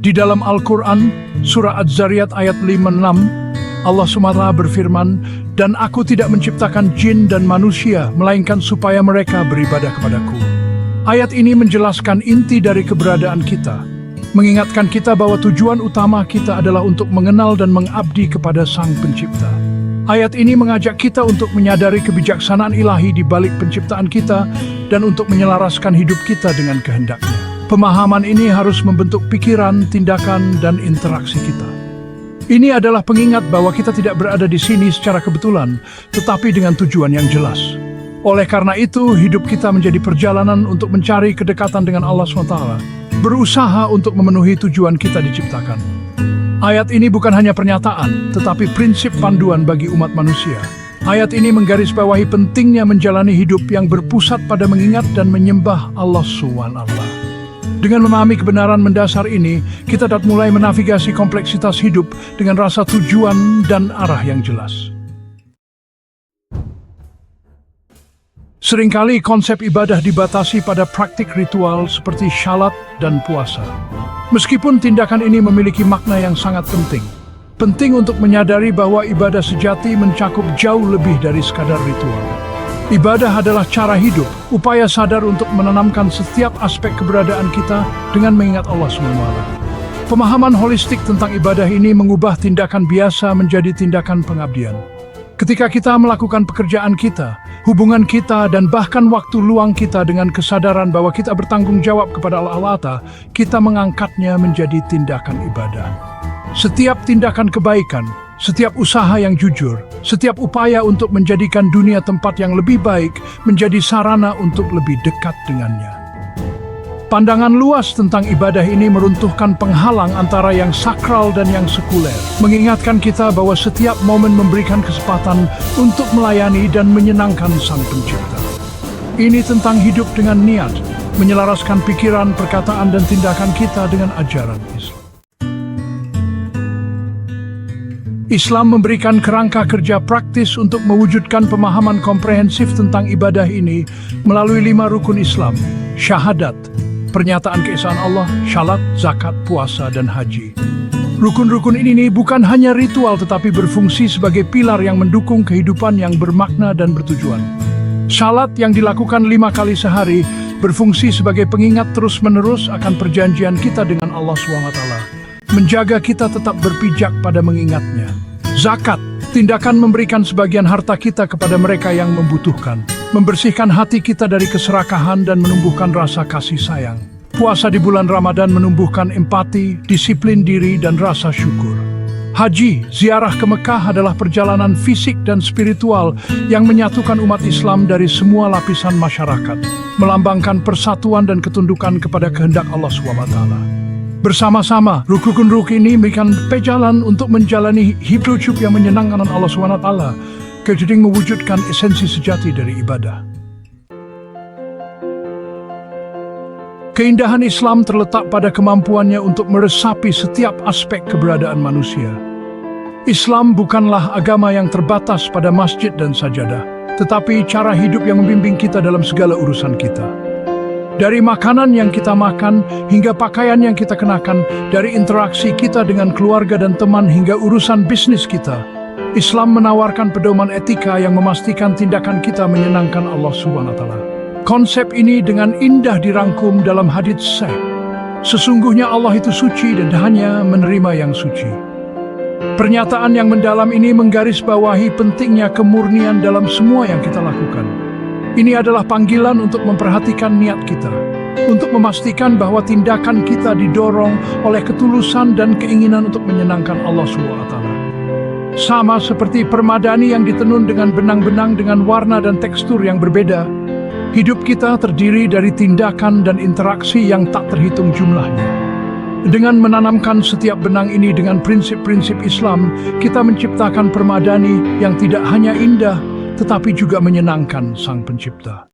Di dalam Al-Quran, surah Az-Zariyat ayat 5-6, Allah SWT berfirman, "Dan aku tidak menciptakan jin dan manusia, melainkan supaya mereka beribadah kepadaku." Ayat ini menjelaskan inti dari keberadaan kita, mengingatkan kita bahwa tujuan utama kita adalah untuk mengenal dan mengabdi kepada Sang Pencipta. Ayat ini mengajak kita untuk menyadari kebijaksanaan ilahi di balik penciptaan kita dan untuk menyelaraskan hidup kita dengan kehendaknya. Pemahaman ini harus membentuk pikiran, tindakan, dan interaksi kita. Ini adalah pengingat bahwa kita tidak berada di sini secara kebetulan, tetapi dengan tujuan yang jelas. Oleh karena itu, hidup kita menjadi perjalanan untuk mencari kedekatan dengan Allah SWT, berusaha untuk memenuhi tujuan kita diciptakan. Ayat ini bukan hanya pernyataan, tetapi prinsip panduan bagi umat manusia. Ayat ini menggarisbawahi pentingnya menjalani hidup yang berpusat pada mengingat dan menyembah Allah SWT. Dengan memahami kebenaran mendasar ini, kita dapat mulai menavigasi kompleksitas hidup dengan rasa tujuan dan arah yang jelas. Seringkali konsep ibadah dibatasi pada praktik ritual seperti syalat dan puasa. Meskipun tindakan ini memiliki makna yang sangat penting. Penting untuk menyadari bahwa ibadah sejati mencakup jauh lebih dari sekadar ritual. Ibadah adalah cara hidup, upaya sadar untuk menanamkan setiap aspek keberadaan kita dengan mengingat Allah SWT. Pemahaman holistik tentang ibadah ini mengubah tindakan biasa menjadi tindakan pengabdian. Ketika kita melakukan pekerjaan kita, hubungan kita, dan bahkan waktu luang kita dengan kesadaran bahwa kita bertanggung jawab kepada Allah, kita mengangkatnya menjadi tindakan ibadah. Setiap tindakan kebaikan, setiap usaha yang jujur, setiap upaya untuk menjadikan dunia tempat yang lebih baik menjadi sarana untuk lebih dekat dengannya. Pandangan luas tentang ibadah ini meruntuhkan penghalang antara yang sakral dan yang sekuler, mengingatkan kita bahwa setiap momen memberikan kesempatan untuk melayani dan menyenangkan Sang Pencipta. Ini tentang hidup dengan niat, menyelaraskan pikiran, perkataan, dan tindakan kita dengan ajaran Islam. Islam memberikan kerangka kerja praktis untuk mewujudkan pemahaman komprehensif tentang ibadah ini melalui 5 rukun Islam: syahadat, pernyataan keesaan Allah, syalat, zakat, puasa, dan haji. Rukun-rukun ini bukan hanya ritual tetapi berfungsi sebagai pilar yang mendukung kehidupan yang bermakna dan bertujuan. Syalat yang dilakukan 5 kali sehari berfungsi sebagai pengingat terus-menerus akan perjanjian kita dengan Allah SWT, menjaga kita tetap berpijak pada mengingatnya. Zakat, tindakan memberikan sebagian harta kita kepada mereka yang membutuhkan, membersihkan hati kita dari keserakahan dan menumbuhkan rasa kasih sayang. Puasa di bulan Ramadan menumbuhkan empati, disiplin diri, dan rasa syukur. Haji, ziarah ke Mekah adalah perjalanan fisik dan spiritual yang menyatukan umat Islam dari semua lapisan masyarakat, melambangkan persatuan dan ketundukan kepada kehendak Allah SWT. Bersama-sama, rukun-rukun ini memberikan jalan untuk menjalani hidup yang menyenangkan Allah SWT, jadi mewujudkan esensi sejati dari ibadah. Keindahan Islam terletak pada kemampuannya untuk meresapi setiap aspek keberadaan manusia. Islam bukanlah agama yang terbatas pada masjid dan sajadah, tetapi cara hidup yang membimbing kita dalam segala urusan kita. Dari makanan yang kita makan, hingga pakaian yang kita kenakan, dari interaksi kita dengan keluarga dan teman hingga urusan bisnis kita, Islam menawarkan pedoman etika yang memastikan tindakan kita menyenangkan Allah SWT. Konsep ini dengan indah dirangkum dalam hadits sahih. Sesungguhnya Allah itu suci dan hanya menerima yang suci. Pernyataan yang mendalam ini menggarisbawahi pentingnya kemurnian dalam semua yang kita lakukan. Ini adalah panggilan untuk memperhatikan niat kita, untuk memastikan bahwa tindakan kita didorong oleh ketulusan dan keinginan untuk menyenangkan Allah SWT. Sama seperti permadani yang ditenun dengan benang-benang dengan warna dan tekstur yang berbeda, hidup kita terdiri dari tindakan dan interaksi yang tak terhitung jumlahnya. Dengan menanamkan setiap benang ini dengan prinsip-prinsip Islam, kita menciptakan permadani yang tidak hanya indah, tetapi juga menyenangkan Sang Pencipta.